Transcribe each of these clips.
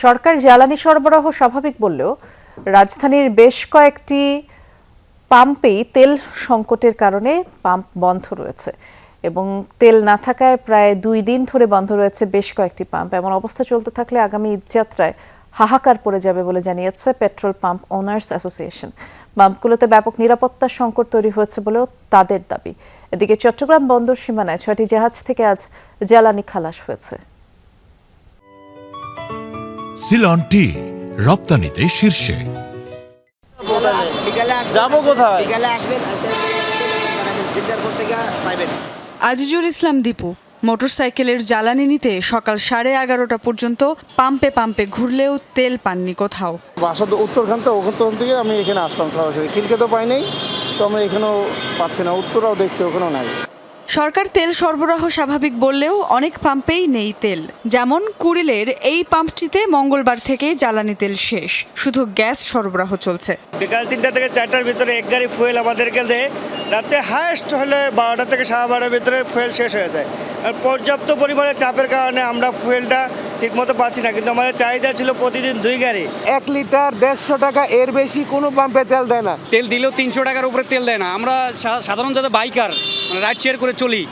সরকার জ্বালানি সরবরাহ স্বাভাবিক বললেও রাজধানীর বেশ কয়েকটি পাম্পেই তেল সংকটের কারণে পাম্প বন্ধ রয়েছে এবং তেল না থাকায় প্রায় 2 দিন ধরে বন্ধ রয়েছে বেশ কয়েকটি পাম্প। এমন অবস্থা চলতে থাকলে আগামী ঈদযাত্রায় হাহাকার পড়ে যাবে বলে জানিয়েছে পেট্রোল পাম্প ওনার্স অ্যাসোসিয়েশন। পাম্পগুলোতে ব্যাপক নিরাপত্তার সংকট তৈরি হয়েছে বলেও তাদের দাবি। এদিকে চট্টগ্রাম বন্দর সীমানায় 6টি জাহাজ থেকে আজ জ্বালানি খালাস হয়েছে। সিলন টি রপ্তানিতে শীর্ষে। যাবো কোথায়? আজিজুল ইসলাম দীপু মোটরসাইকেলের জ্বালানি নিতে সকাল 11:30 পর্যন্ত পাম্পে পাম্পে ঘুরলেও তেল পাননি কোথাও। বাসা তো উত্তরখান তো ওখান থেকে আমি এখানে আসলাম সরাসরি। খিলকে তো পাই নাই, তো আমরা এখানেও পাচ্ছি না। উত্তরাও দেখছি, ওখানেও নাই। সরকার তেল সরবরাহ স্বাভাবিক বললেও অনেক পাম্পেই নেই তেল। যেমন কুড়িলের এই পাম্পটিতে মঙ্গলবার থেকেই জ্বালানি তেল শেষ, শুধু গ্যাস সরবরাহ চলছে। বিকাল 3টা থেকে 4টার ভিতরে এক গাড়ি ফুয়েল আমাদেরকে দেয়। রাতে হায়েস্ট হলে 12টা থেকে 12:30 ভিতরে ফুয়েল শেষ হয়ে যায়। আর পর্যাপ্ত পরিমাণে চাপের কারণে আমরা ফুয়েলটা ঠিকমতো পাচ্ছি না, কিন্তু আমাদের চাহিদা ছিল প্রতিদিন 2 গাড়ি। 1 লিটার 150 টাকা, এর বেশি কোনো পাম্পে তেল দেয় না। তেল দিলেও 300 টাকার উপরে তেল দেয় না। আমরা সাধারণ যাদের বাইকার রাইড শেয়ার করে চলি,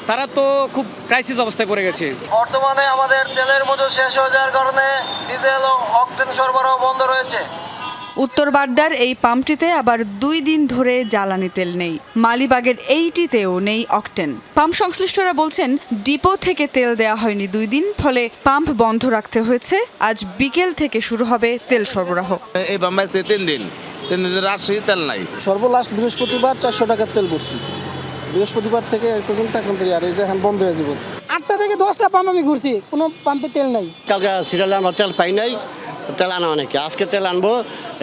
তারা তো খুব ক্রাইসিস অবস্থায় পড়ে গেছে। বর্তমানে আমাদের তেলের মজুদ শেষ হয়ে যাওয়ার কারণে ডিজেল ও অকটেন সরবরাহ বন্ধ রয়েছে। উত্তর বাড্ডার এই পাম্পটিতে আবার 2 দিন ধরে জ্বালানি তেল নেই। মালিবাগের এইটিতেও নেই অকটেন। পাম্প সংশ্লিষ্টরা বলছেন ডিপো থেকে তেল দেওয়া হয়নি 2 দিন, ফলে পাম্প বন্ধ রাখতে হয়েছে। আজ বিকেল থেকে শুরু হবে তেল সরবরাহ। এই বাম্বাইতে 3 দিন রাজশাহী তেল নাই। সর্বলাস্ট বৃহস্পতিবার 400 টাকার তেল করছি। বৃহস্পতিবার থেকে এই পর্যন্ত এখন আর এই যে এখন বন্ধ হয়ে যাবে। 8টা থেকে 10টা পাম্প আমি ঘুরছি, কোনো পাম্পে তেল নাই। কালকে সিরিয়ালে আমরা তেল পাই নাই, তেল আনা অনেকে। আজকে তেল আনবো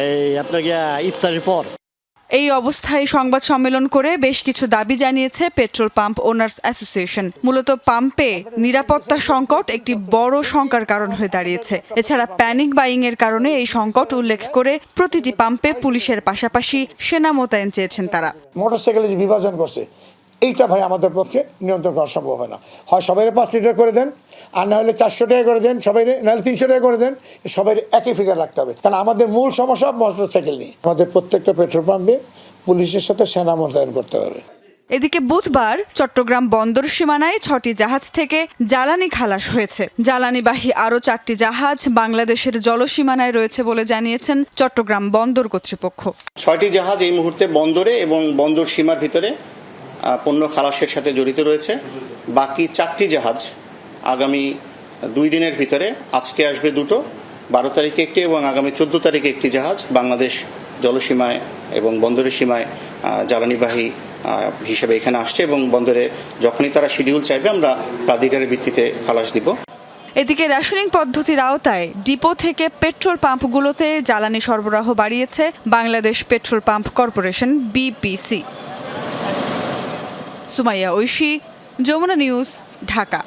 এই আপনার ইফতারের পর। এই অবস্থায় সংবাদ সম্মেলন করে বেশ কিছু দাবি জানিয়েছে পেট্রোল পাম্প ওনার্স অ্যাসোসিয়েশন। মূলত পাম্পে নিরাপত্তা সংকট একটি বড় শঙ্কার কারণ হয়ে দাঁড়িয়েছে। এছাড়া প্যানিক বাইং এর কারণে এই সংকট উল্লেখ করে প্রতিটি পাম্পে পুলিশের পাশাপাশি সেনা মোতায়েন চেয়েছেন তারা। মোটরসাইকেলে যে বিভাজন করছে এইটা ভাই আমাদের পক্ষে নিয়ন্ত্রণ করা সম্ভব হয় না। হয় সবাই 5 লিটার করে দেন, আর না হলে 400 টাকা করে দেন, সবাই নাহলে 300 টাকা করে দেন। সবাই একই ফিগার রাখতে হবে, কারণ আমাদের মূল সমস্যা মোটরসাইকেল নিয়ে। আমাদের প্রত্যেকটা পেট্রোল পাম্পে পুলিশের সাথে সেনা মোতায়েন করতে হবে। এদিকে বুধবার চট্টগ্রাম বন্দর সীমানায় 6টি জাহাজ থেকে জ্বালানি খালাস হয়েছে। জ্বালানিবাহী আরও 4টি জাহাজ বাংলাদেশের জলসীমানায় রয়েছে বলে জানিয়েছেন চট্টগ্রাম বন্দর কর্তৃপক্ষ। 6টি জাহাজ এই মুহূর্তে বন্দরে এবং বন্দর সীমার ভিতরে পণ্য খালাসের সাথে জড়িত রয়েছে। বাকি 4টি জাহাজ আগামী 2 দিনের ভিতরে, আজকে আসবে 2টো, 12 তারিখে একটি এবং আগামী 14 তারিখে একটি জাহাজ বাংলাদেশ জলসীমায় এবং বন্দরের সীমায় জ্বালানিবাহী হিসেবে এখানে আসছে এবং বন্দরে যখনই তারা শিডিউল চাইবে আমরা প্রাধিকারের ভিত্তিতে খালাস দিব। এদিকে রেশনিং পদ্ধতির আওতায় ডিপো থেকে পেট্রোল পাম্পগুলোতে জ্বালানি সরবরাহ বাড়িয়েছে Bangladesh petrol pump corporation BPC। Sumaiya Oishi, Jamuna news, Dhaka.